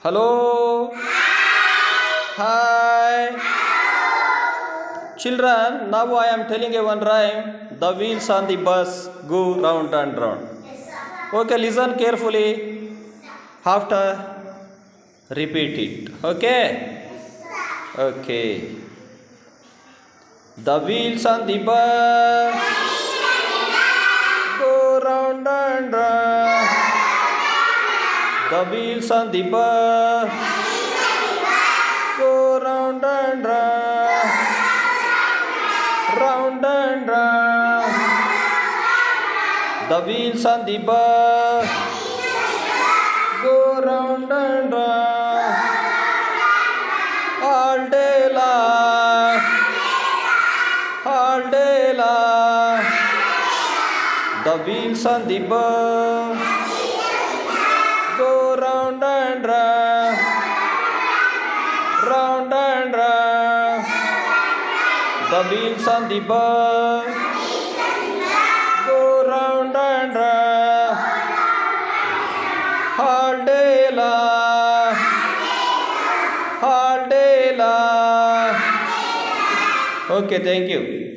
Hello. Hi. Children, now I am telling you one rhyme. The wheels on the bus go round and round. Okay, listen carefully. After repeat it. Okay? Okay. The wheels on the bus go round and round. The wheels on the bus go round and round. Round and round. The wheels on the bus go round and round. All day long. All day long. The wheels on the bus go round and round. Round and round. The wheels on the bus go round and round. All day long. All day long. Okay, thank you.